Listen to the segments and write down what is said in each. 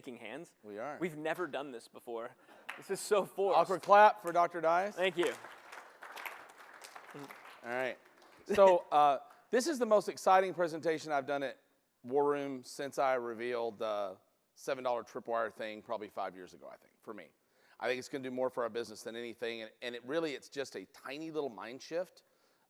shaking hands. We are. We've never done this before. This is so forced. Awkward clap for Dr. Dias. Thank you. All right. So this is the most exciting presentation I've done at War Room since I revealed the $7 tripwire thing probably 5 years ago, I think, for me. I think it's going to do more for our business than anything. And it's just a tiny little mind shift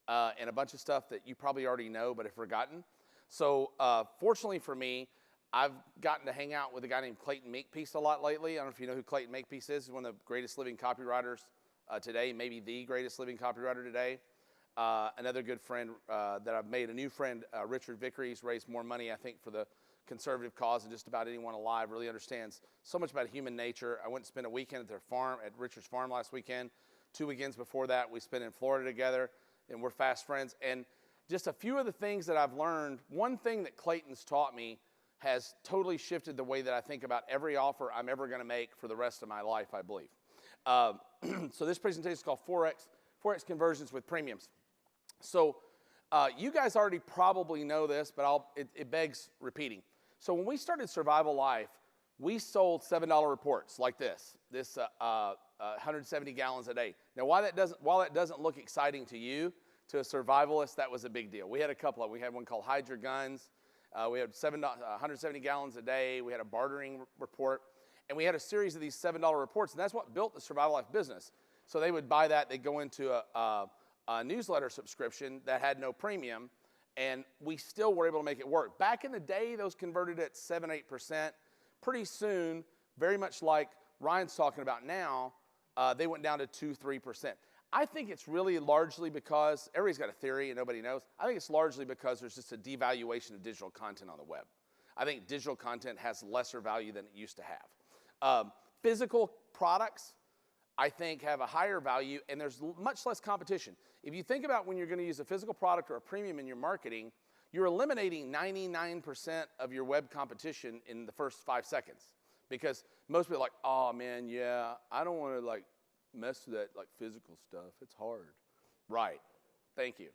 and a bunch of stuff that you probably already know but have forgotten. So fortunately for me, I've gotten to hang out with a guy named Clayton Makepeace a lot lately. I don't know if you know who Clayton Makepeace is. He's one of the greatest living copywriters today, maybe the greatest living copywriter today. Another good friend that I've made, a new friend, Richard Vickery. He's raised more money, I think, for the conservative cause than just about anyone alive. Really understands so much about human nature. I went to spend a weekend at their farm, at Richard's farm last weekend. 2 weekends before that, we spent in Florida together, and we're fast friends. And just a few of the things that I've learned, one thing that Clayton's taught me has totally shifted the way that I think about every offer I'm ever going to make for the rest of my life, I believe. So this presentation is called 4X Conversions with Premiums. So you guys already probably know this, but it begs repeating. So when we started Survival Life, we sold $7 reports like this 170 gallons a day. Now, while that doesn't look exciting to you, to a survivalist, that was a big deal. We had a couple of, we had one called Hide Your Guns. We had 170 gallons a day. We had a bartering report. And we had a series of these $7 reports, and that's what built the Survival Life business. So they would buy that. They'd go into a newsletter subscription that had no premium, and we still were able to make it work. Back in the day, those converted at 7, 8%. Pretty soon, very much like Ryan's talking about now, they went down to 2, 3%. I think it's really largely because, everybody's got a theory and nobody knows. I think it's largely because there's just a devaluation of digital content on the web. I think digital content has lesser value than it used to have. Physical products, I think, have a higher value, and there's much less competition. If you think about when you're going to use a physical product or a premium in your marketing, you're eliminating 99% of your web competition in the first 5 seconds. Because most people are like, oh man, yeah, I don't want to like mess with that like physical stuff. It's hard. Right. Thank you.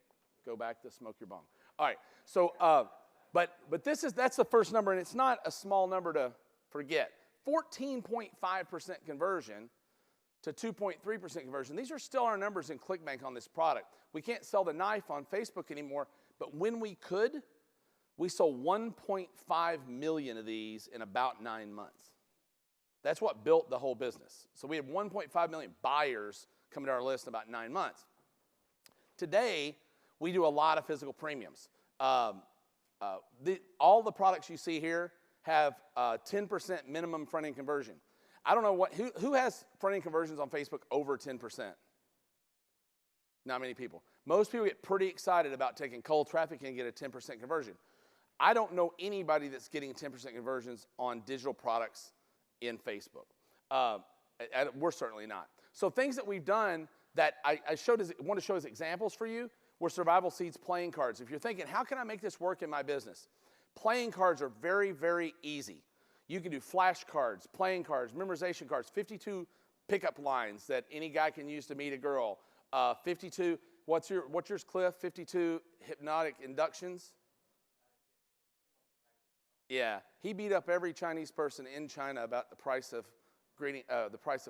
Go back to smoke your bong. All right. So, but that's the first number, and it's not a small number to forget. 14.5% conversion to 2.3% conversion. These are still our numbers in ClickBank on this product. We can't sell the knife on Facebook anymore, but when we could, we sold 1.5 million of these in about 9 months. That's what built the whole business. So we had 1.5 million buyers coming to our list in about 9 months. Today, we do a lot of physical premiums. All the products you see here have 10% minimum front-end conversion. I don't know who has front-end conversions on Facebook over 10%? Not many people. Most people get pretty excited about taking cold traffic and get a 10% conversion. I don't know anybody that's getting 10% conversions on digital products in Facebook. We're certainly not. So things that we've done that I want to show as examples for you were Survival Seeds playing cards. If you're thinking, how can I make this work in my business? Playing cards are very, very easy. You can do flashcards, playing cards, memorization cards, 52 pickup lines that any guy can use to meet a girl. 52, what's yours, Cliff? 52 hypnotic inductions? Yeah, he beat up every Chinese person in China about the price of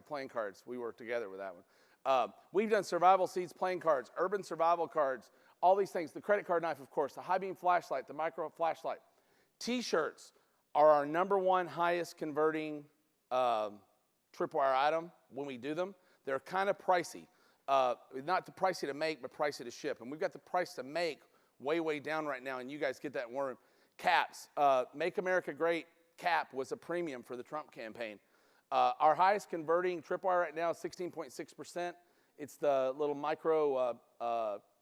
playing cards. We worked together with that one. We've done Survival Seeds playing cards, urban survival cards, all these things. The credit card knife, of course, the high beam flashlight, the micro flashlight. T-shirts are our #1 highest converting tripwire item when we do them. They're kind of pricey. Not the pricey to make, but pricey to ship. And we've got the price to make way, way down right now, and you guys get that in War. Caps. Make America Great cap was a premium for the Trump campaign. Our highest converting tripwire right now is 16.6%. It's the little micro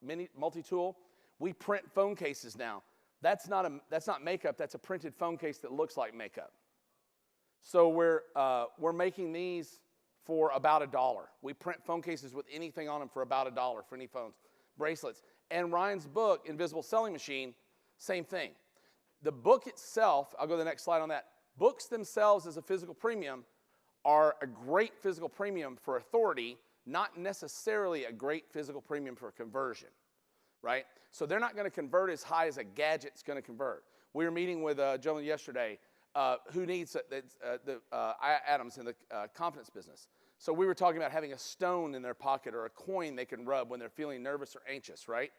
mini multi-tool. We print phone cases now. That's not makeup. That's a printed phone case that looks like makeup. So we're making these for about $1. We print phone cases with anything on them for about $1 for any phones. Bracelets. And Ryan's book, Invisible Selling Machine, same thing. The book itself, I'll go to the next slide on that. Books themselves as a physical premium are a great physical premium for authority, not necessarily a great physical premium for conversion, right? So they're not going to convert as high as a gadget's going to convert. We were meeting with a gentleman yesterday. who needs Adam's in the confidence business. So we were talking about having a stone in their pocket or a coin they can rub when they're feeling nervous or anxious, right?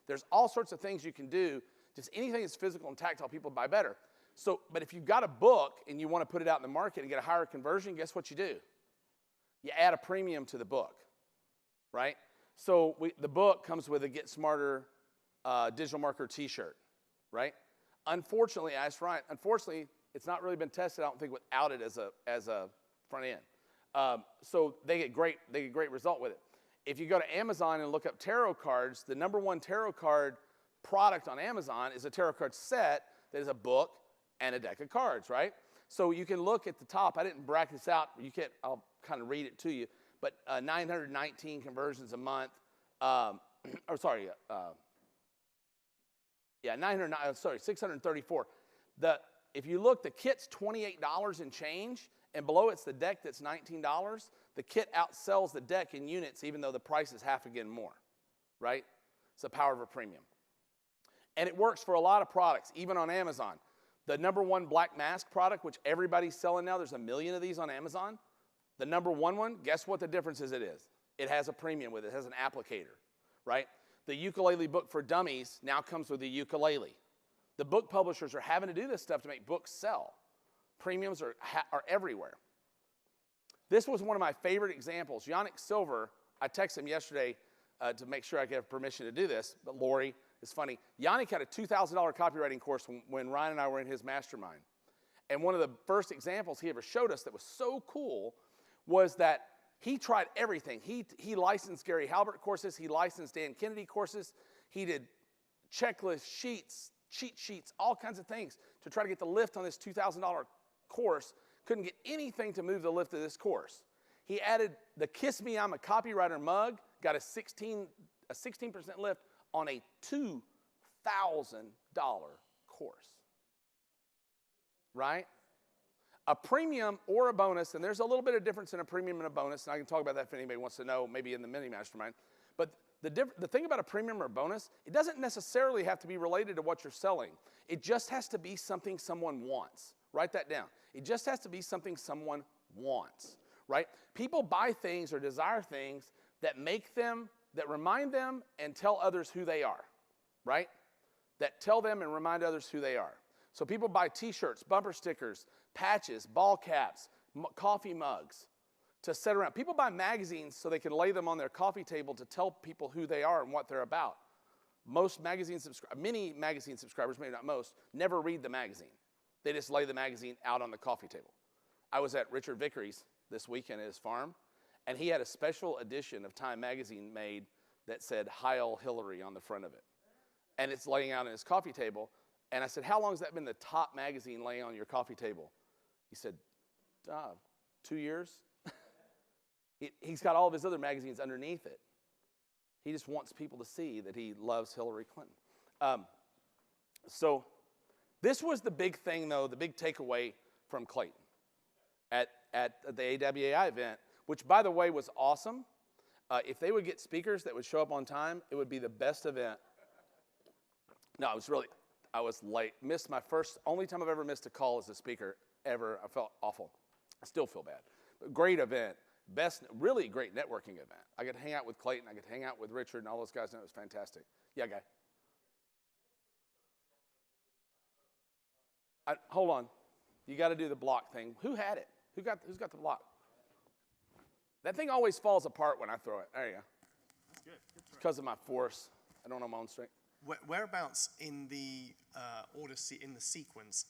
There's all sorts of things you can do. Just anything that's physical and tactile, people buy better. So, but if you've got a book and you want to put it out in the market and get a higher conversion, guess what you do? You add a premium to the book, right? So the book comes with a Get Smarter digital marketer t-shirt, right? Unfortunately, I asked Ryan, it's not really been tested, I don't think, without it as a front end. So they get great result with it. If you go to Amazon and look up tarot cards, the #1 tarot card product on Amazon is a tarot card set that is a book and a deck of cards, right? So you can look at the top. I didn't bracket this out. I'll kind of read it to you. But 919 conversions a month. 634. If you look, the kit's $28 and change, and below it's the deck that's $19. The kit outsells the deck in units, even though the price is half again more, right? It's the power of a premium. And it works for a lot of products, even on Amazon. The #1 black mask product, which everybody's selling now, there's 1 million of these on Amazon. The #1 one, guess what the difference is it is? It has a premium with it. It has an applicator, right? The ukulele book for dummies now comes with a ukulele. The book publishers are having to do this stuff to make books sell. Premiums are everywhere. This was one of my favorite examples. Yannick Silver, I texted him yesterday to make sure I could have permission to do this, but Lori, it's funny. Yannick had a $2,000 copywriting course when Ryan and I were in his mastermind. And one of the first examples he ever showed us that was so cool was that he tried everything. He licensed Gary Halbert courses. He licensed Dan Kennedy courses. He did checklist sheets, cheat sheets, all kinds of things to try to get the lift on this $2,000 course. Couldn't get anything to move the lift of this course. He added the Kiss Me, I'm a Copywriter mug, got a 16% lift on a $2,000 course, right? A premium or a bonus, and there's a little bit of difference in a premium and a bonus, and I can talk about that if anybody wants to know, maybe in the mini mastermind. But the thing about a premium or a bonus, it doesn't necessarily have to be related to what you're selling. It just has to be something someone wants. Write that down. It just has to be something someone wants, right? People buy things or desire things that remind them and tell others who they are, right? That tell them and remind others who they are. So people buy t-shirts, bumper stickers, patches, ball caps, coffee mugs to set around. People buy magazines so they can lay them on their coffee table to tell people who they are and what they're about. Many magazine subscribers, maybe not most, never read the magazine. They just lay the magazine out on the coffee table. I was at Richard Vickery's this weekend at his farm, and he had a special edition of Time magazine made that said Heil Hillary on the front of it. And it's laying out on his coffee table. And I said, how long has that been the top magazine laying on your coffee table? He said, 2 years. He's got all of his other magazines underneath it. He just wants people to see that he loves Hillary Clinton. So this was the big thing, though, the big takeaway from Clayton at the AWAI event, which, by the way, was awesome. If they would get speakers that would show up on time, it would be the best event. No, I was late. Missed my only time I've ever missed a call as a speaker ever. I felt awful. I still feel bad. But great event. Really great networking event. I got to hang out with Clayton. I got to hang out with Richard and all those guys, and it was fantastic. Yeah, guy. Hold on. You got to do the block thing. Who had it? Who's got the block? That thing always falls apart when I throw it. There you go. That's good. It's because of my force. I don't know my own strength. Whereabouts in the in the sequence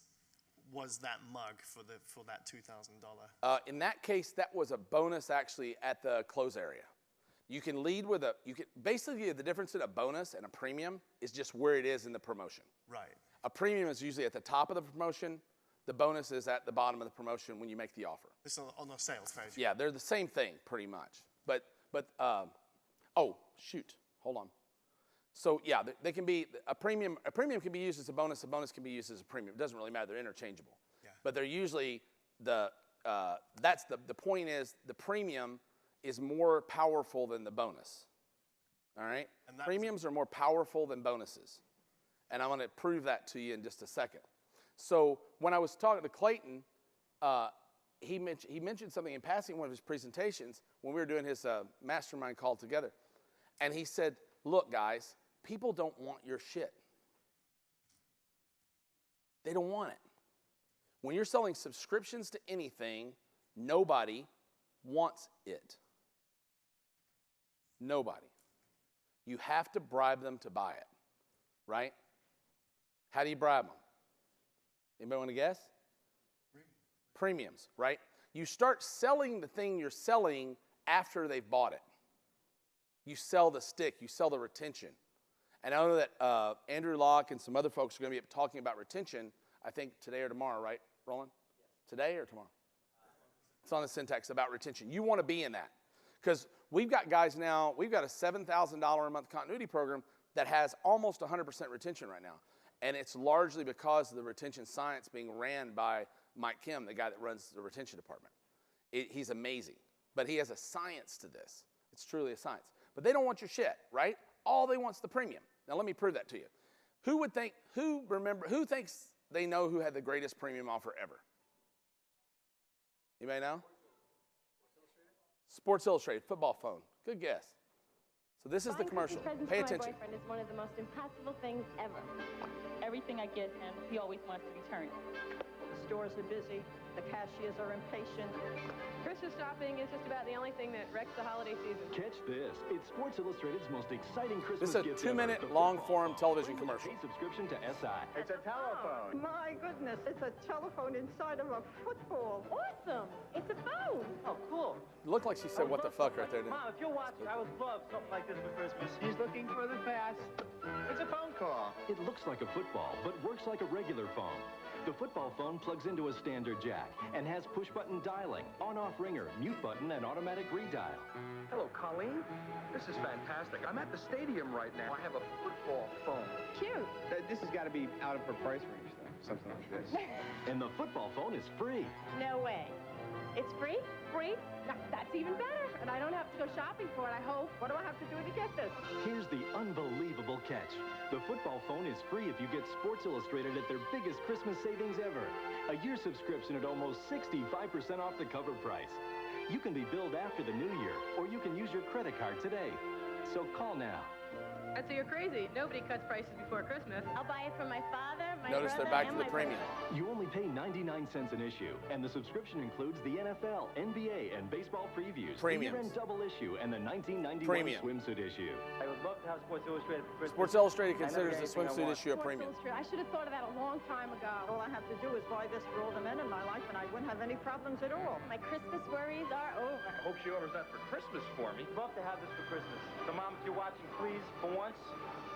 was that mug for that $2,000? In that case, that was a bonus actually at the close area. You can lead with basically the difference in a bonus and a premium is just where it is in the promotion. Right. A premium is usually at the top of the promotion. The bonus is at the bottom of the promotion when you make the offer. It's on the sales page. Yeah, they're the same thing pretty much. Oh, shoot. Hold on. So yeah, they can be a premium. A premium can be used as a bonus. A bonus can be used as a premium. It doesn't really matter. They're interchangeable. Yeah. But they're usually the point is the premium is more powerful than the bonus. All right. Premiums are more powerful than bonuses, and I'm going to prove that to you in just a second. So when I was talking to Clayton, he mentioned something in passing in one of his presentations when we were doing his mastermind call together. And he said, look, guys, people don't want your shit. They don't want it. When you're selling subscriptions to anything, nobody wants it. Nobody. You have to bribe them to buy it, right? How do you bribe them? Anybody want to guess? Premiums, right? You start selling the thing you're selling after they've bought it. You sell the stick, you sell the retention. And I know that Andrew Locke and some other folks are going to be talking about retention, I think today or tomorrow, right, Roland? Yes. Today or tomorrow? It's on the Syntax about retention. You want to be in that. Because we've got guys now, we've got a $7,000 a month continuity program that has almost 100% retention right now. And it's largely because of the retention science being ran by Mike Kim, the guy that runs the retention department. He's amazing. But he has a science to this. It's truly a science. But they don't want your shit, right? All they want is the premium. Now let me prove that to you. Who thinks they know who had the greatest premium offer ever? Anybody know? Sports Illustrated, football phone. Good guess. So this is the commercial. Pay attention. My boyfriend is one of the most impossible things ever. Everything I get him, he always wants to return. The stores are busy. The cashiers are impatient. Christmas shopping is just about the only thing that wrecks the holiday season. Catch this. It's Sports Illustrated's most exciting Christmas gift. This is a 2-minute long-form television commercial. Pay subscription to SI. It's a telephone. My goodness, it's a telephone inside of a football. Awesome! It's a phone! Oh, cool. It looked like she said, what the fuck, right there. Mom, if you're watching, I would love something like this for Christmas. He's looking for the pass. It's a phone call. It looks like a football, but works like a regular phone. The football phone plugs into a standard jack and has push-button dialing, on-off ringer, mute button, and automatic redial. Hello, Colleen. This is fantastic. I'm at the stadium right now. I have a football phone. Cute. This has got to be out of her price range, though. Something like this. And the football phone is free. No way. It's free? Free? That's even better. And I don't have to go shopping for it, I hope. What do I have to do to get this? Here's the unbelievable catch. The football phone is free if you get Sports Illustrated at their biggest Christmas savings ever. A year subscription at almost 65% off the cover price. You can be billed after the new year, or you can use your credit card today. So call now. I'd say you're crazy. Nobody cuts prices before Christmas. I'll buy it for my father, my Notice they're back to the premium. You only pay 99 cents an issue, and the subscription includes the NFL, NBA, and baseball previews, the year-end double issue, and the 1991 swimsuit issue. I would love to have Sports Illustrated for Christmas. Sports Illustrated considers the swimsuit issue a premium. I should have thought of that a long time ago. All I have to do is buy this for all the men in my life, and I wouldn't have any problems at all. My Christmas worries are over. I hope she orders that for Christmas for me. I'd love to have this for Christmas. So, Mom, if you're watching, please, for once.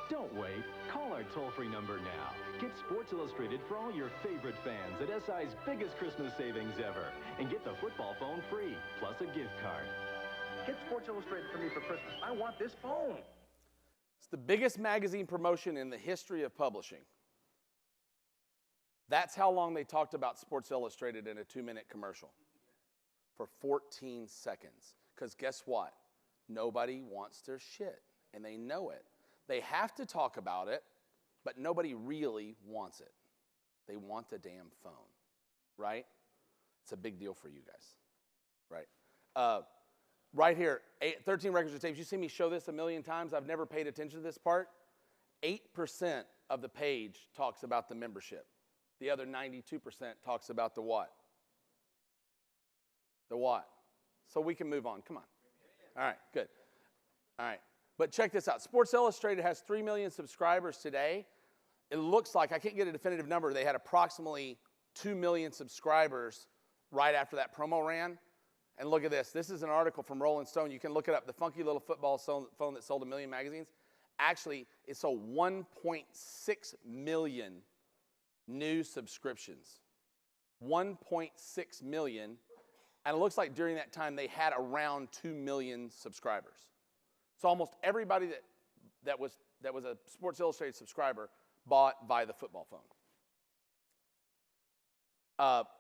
Don't wait. Call our toll-free number now. Get Sports Illustrated for all your favorite fans at SI's biggest Christmas savings ever. And get the football phone free, plus a gift card. Get Sports Illustrated for me for Christmas. I want this phone. It's the biggest magazine promotion in the history of publishing. That's how long they talked about Sports Illustrated in a 2-minute commercial. For 14 seconds. Because guess what? Nobody wants their shit, and they know it. They have to talk about it, but nobody really wants it. They want the damn phone, right? It's a big deal for you guys, right? Right here, 13 records or tapes. You see me show this a million times. I've never paid attention to this part. 8% of the page talks about the membership. The other 92% talks about the what? The what? So we can move on. Come on. All right, good. All right. But check this out. Sports Illustrated has 3 million subscribers today. It looks like, I can't get a definitive number, they had approximately 2 million subscribers right after that promo ran. And look at this. This is an article from Rolling Stone. You can look it up. The funky little football phone that sold 1 million magazines. Actually, it sold 1.6 million new subscriptions. 1.6 million. And it looks like during that time they had around 2 million subscribers. So almost everybody that was a Sports Illustrated subscriber bought via the football phone.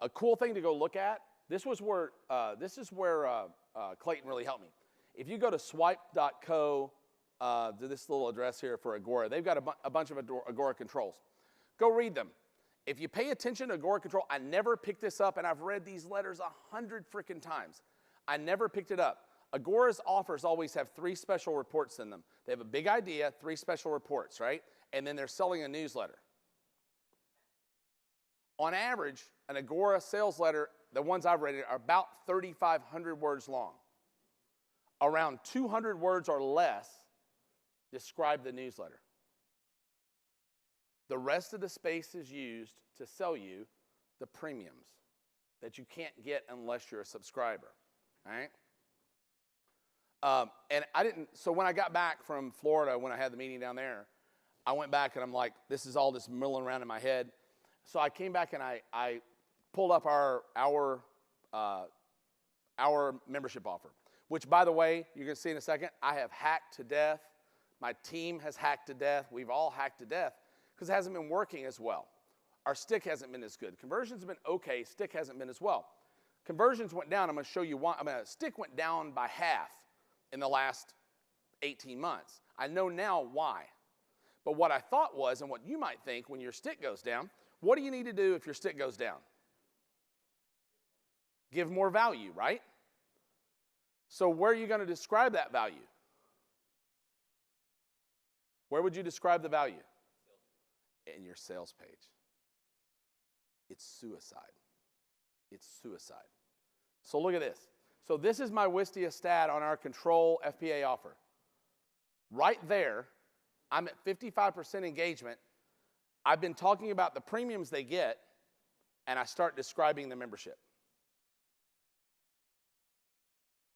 A cool thing to go look at. This is where Clayton really helped me. If you go to swipe.co, to this little address here for Agora, they've got a bunch of Agora controls. Go read them. if you pay attention to Agora Control, I never picked this up, and I've read these letters 100 freaking times. I never picked it up. Agora's offers always have 3 special reports in them. They have a big idea, 3 special reports, right? And then they're selling a newsletter. On average, an Agora sales letter, the ones I've read, are about 3,500 words long. Around 200 words or less describe the newsletter. The rest of the space is used to sell you the premiums that you can't get unless you're a subscriber, all right? And I didn't, so when I got back from Florida, when I had the meeting down there, I went back and I'm like, this is all just milling around in my head. So I came back and I pulled up our membership offer, which, by the way, you're going to see in a second, I have hacked to death. My team has hacked to death. We've all hacked to death because it hasn't been working as well. Our stick hasn't been as good. Conversions have been okay. Stick hasn't been as well. Conversions went down. I'm going to show you why. Stick went down by half in the last 18 months. I know now why. But what I thought was, and what you might think when your stick goes down, what do you need to do if your stick goes down? Give more value, right? So where are you going to describe that value? Where would you describe the value? In your sales page. It's suicide. It's suicide. So look at this. So this is my Wistia stat on our control FPA offer. Right there, I'm at 55% engagement. I've been talking about the premiums they get, and I start describing the membership.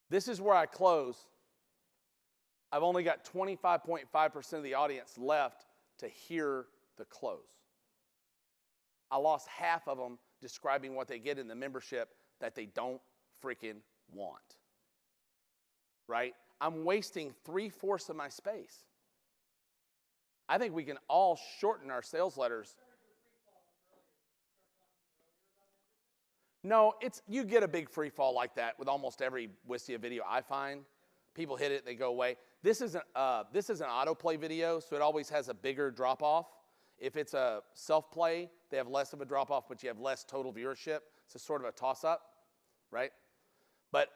This is where I close. I've only got 25.5% of the audience left to hear the close. I lost half of them describing what they get in the membership that they don't freaking want. Right? I'm wasting 3/4 of my space. I think we can all shorten our sales letters. No, you get a big free fall like that with almost every Wistia video I find. People hit it, they go away. This is an autoplay video, so it always has a bigger drop-off. If it's a self-play, they have less of a drop-off, but you have less total viewership. It's a sort of a toss-up, right? But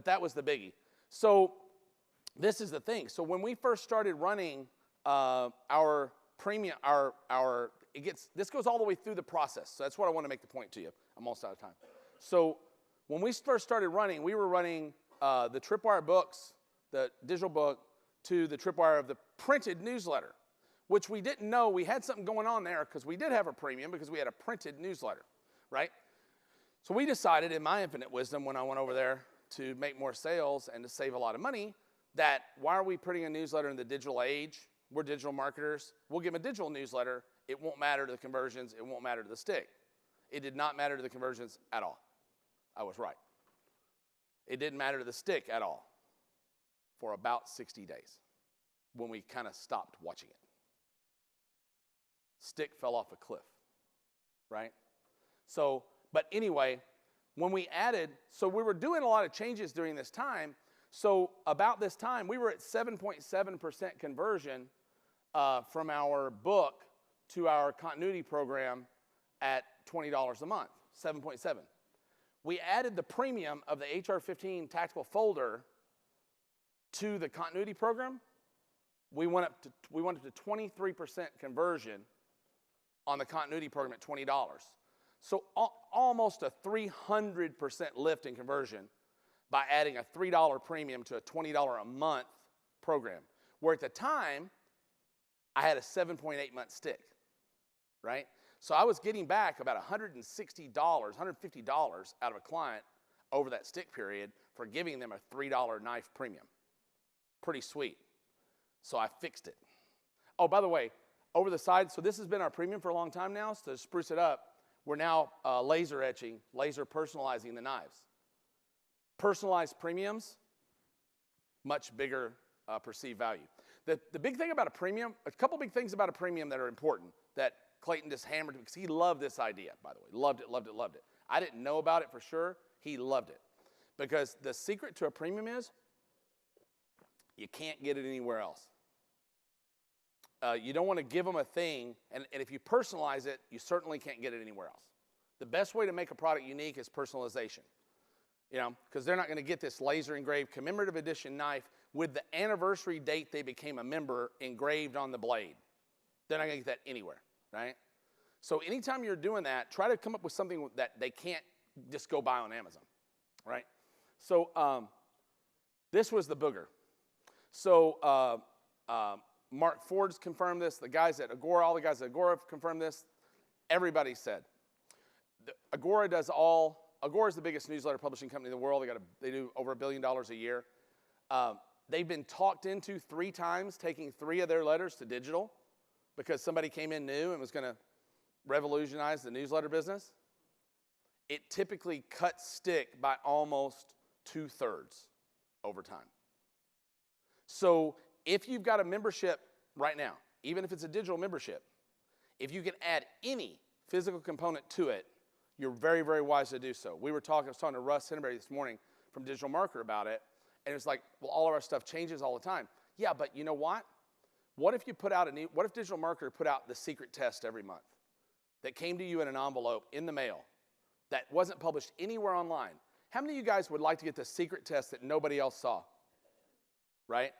that was the biggie. So this is the thing. So when we first started running our premium, this goes all the way through the process. So that's what I want to make the point to you. I'm almost out of time. So when we first started running, we were running the Tripwire books, the digital book, to the Tripwire of the printed newsletter, which we didn't know we had something going on there because we did have a premium because we had a printed newsletter, right? So we decided, in my infinite wisdom, when I went over there to make more sales and to save a lot of money, that why are we putting a newsletter in the digital age? We're digital marketers. We'll give them a digital newsletter. It won't matter to the conversions. It won't matter to the stick. It did not matter to the conversions at all. I was right. It didn't matter to the stick at all for about 60 days when we kind of stopped watching it. Stick fell off a cliff, right? So, but anyway, when we added, so we were doing a lot of changes during this time. So about this time, we were at 7.7% conversion from our book to our continuity program at $20 a month, 7.7. We added the premium of the HR-15 tactical folder to the continuity program. We went up to 23% conversion on the continuity program at $20. So almost a 300% lift in conversion by adding a $3 premium to a $20 a month program, where at the time, I had a 7.8-month stick, right? So I was getting back about $160, $150 out of a client over that stick period for giving them a $3 knife premium. Pretty sweet. So I fixed it. Oh, by the way, over the side, so this has been our premium for a long time now, so to spruce it up, we're now laser etching, laser personalizing the knives. Personalized premiums, much bigger perceived value. The big thing about a premium, a couple big things about a premium that are important that Clayton just hammered because he loved this idea, by the way. Loved it, loved it, loved it. I didn't know about it for sure. He loved it. Because the secret to a premium is you can't get it anywhere else. You don't want to give them a thing, and if you personalize it, you certainly can't get it anywhere else. The best way to make a product unique is personalization. Because they're not going to get this laser engraved commemorative edition knife with the anniversary date they became a member engraved on the blade. They're not going to get that anywhere, right? So anytime you're doing that, try to come up with something that they can't just go buy on Amazon, right? So this was the booger. So Mark Ford's confirmed this. The guys at Agora, all the guys at Agora have confirmed this. Everybody said. Agora is the biggest newsletter publishing company in the world. They do over $1 billion a year. They've been talked into 3 times taking 3 of their letters to digital because somebody came in new and was going to revolutionize the newsletter business. It typically cuts stick by almost 2/3 over time. So if you've got a membership right now, even if it's a digital membership, if you can add any physical component to it, you're very, very wise to do so. I was talking to Russ Henneberry this morning from Digital Marketer about it, and it's like, well, all of our stuff changes all the time. Yeah, but you know what? What if Digital Marketer put out the secret test every month that came to you in an envelope in the mail that wasn't published anywhere online? How many of you guys would like to get the secret test that nobody else saw? Right?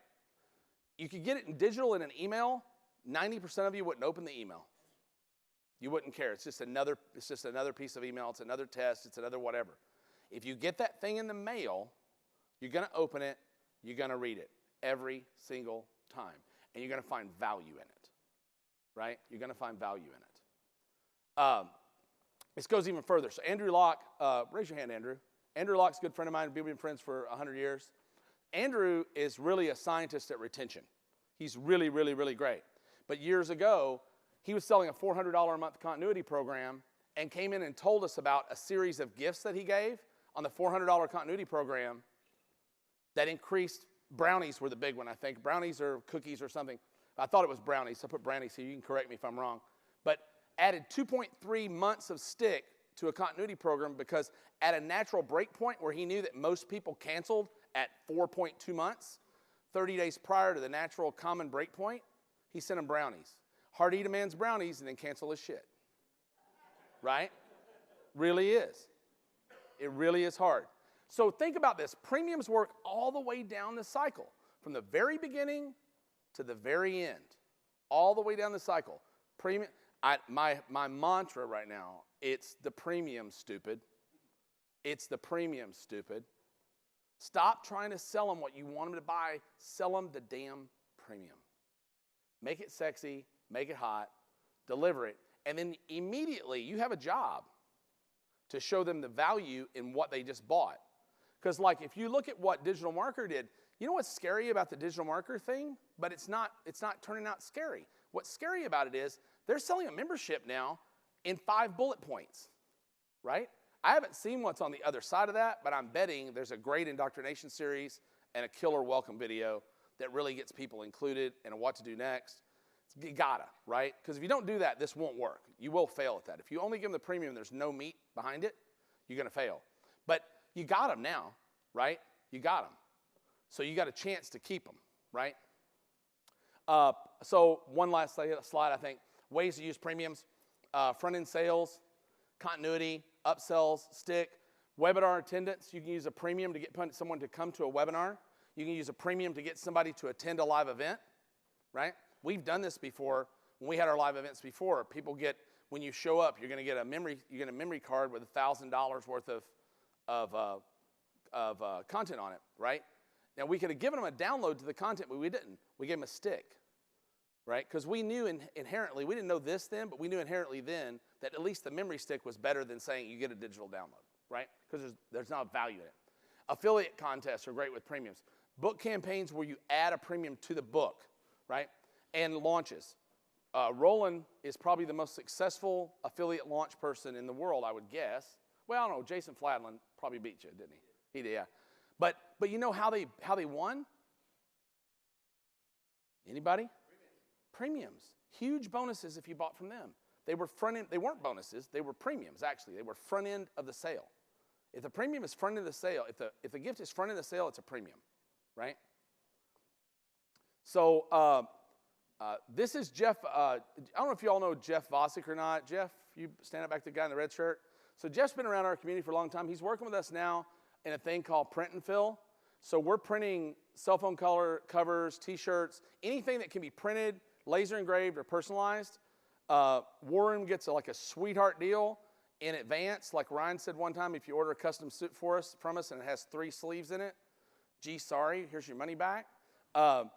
You could get it in digital in an email. 90% of you wouldn't open the email. You wouldn't care. It's just another piece of email. It's another test. It's another whatever. If you get that thing in the mail, you're going to open it. You're going to read it every single time. And you're going to find value in it. Right? You're going to find value in it. This goes even further. So Andrew Locke, raise your hand, Andrew. Andrew Locke's a good friend of mine. We've been friends for 100 years. Andrew is really a scientist at retention. He's really, really, really great. But years ago, he was selling a $400 a month continuity program and came in and told us about a series of gifts that he gave on the $400 continuity program that increased. Brownies were the big one, I think. Brownies or cookies or something. I thought it was brownies. So I put brownies here. You can correct me if I'm wrong. But added 2.3 months of stick to a continuity program because at a natural break point where he knew that most people canceled at 4.2 months, 30 days prior to the natural common break point, he sent him brownies. Hard to eat a man's brownies and then cancel his shit. Right? Really is. It really is hard. So think about this. Premiums work all the way down the cycle, from the very beginning to the very end, all the way down the cycle. My mantra right now, it's the premium, stupid. It's the premium, stupid. Stop trying to sell them what you want them to buy. Sell them the damn premium. Make it sexy, make it hot, deliver it, and then immediately you have a job to show them the value in what they just bought. Because like if you look at what Digital Marketer did, you know what's scary about the Digital Marketer thing? But it's not turning out scary. What's scary about it is they're selling a membership now in 5 bullet points, right? I haven't seen what's on the other side of that, but I'm betting there's a great indoctrination series and a killer welcome video that really gets people included in what to do next. You gotta, right? Because if you don't do that, this won't work. You will fail at that. If you only give them the premium, there's no meat behind it, you're gonna fail. But you got them now, right? You got them. So you got a chance to keep them, right? So one last slide, I think. Ways to use premiums. Front-end sales, continuity, upsells, stick, webinar attendance. You can use a premium to get someone to come to a webinar. You can use a premium to get somebody to attend a live event, right? We've done this before. When we had our live events before, people get, when you show up, you're going to get a memory card with $1,000 worth of content on it, right? Now, we could have given them a download to the content, but we didn't. We gave them a stick, right? Because we knew inherently, we didn't know this then, but we knew inherently then that at least the memory stick was better than saying you get a digital download, right? Because there's not value in it. Affiliate contests are great with premiums. Book campaigns where you add a premium to the book, right? And launches. Roland is probably the most successful affiliate launch person in the world, I would guess. Well, I don't know. Jason Fladlin probably beat you, didn't he? He did, yeah. But you know how they won? Anybody? Premiums. Huge bonuses if you bought from them. They were front end. They weren't bonuses. They were premiums, actually. They were front end of the sale. If the premium is front end of the sale, if the gift is front end of the sale, it's a premium, right? So This is Jeff. I don't know if you all know Jeff Vosick or not. Jeff, you stand up back to the guy in the red shirt. So Jeff's been around our community for a long time. He's working with us now in a thing called Print and Fill. So we're printing cell phone color covers, T-shirts, anything that can be printed, laser engraved, or personalized. War Room gets like a sweetheart deal in advance. Like Ryan said one time, if you order a custom suit from us and it has 3 sleeves in it, gee, sorry, here's your money back. But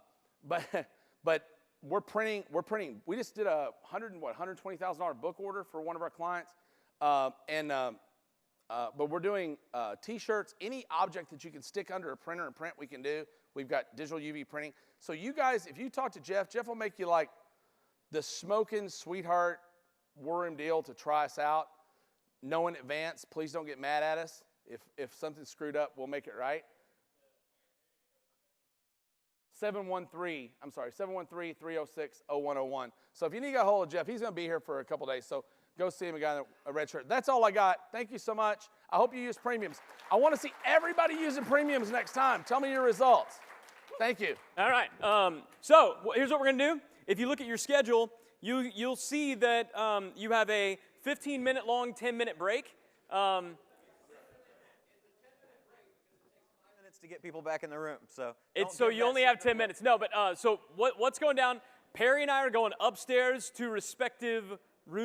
we're printing. We just did a $120,000 book order for one of our clients, but we're doing T-shirts, any object that you can stick under a printer and print, we can do. We've got digital UV printing. So you guys, if you talk to Jeff will make you like the smoking sweetheart War Room deal to try us out. Know in advance. Please don't get mad at us. If something's screwed up, we'll make it right. 713-306-0101. So if you need to get a hold of Jeff, he's going to be here for a couple days. So go see him, a guy in a red shirt. That's all I got. Thank you so much. I hope you use premiums. I want to see everybody using premiums next time. Tell me your results. Thank you. All right. So here's what we're going to do. If you look at your schedule, you'll see that you have a 15-minute long, 10-minute break. To get people back in the room, so you only have 10 minutes. No, but so what's going down? Perry and I are going upstairs to respective rooms.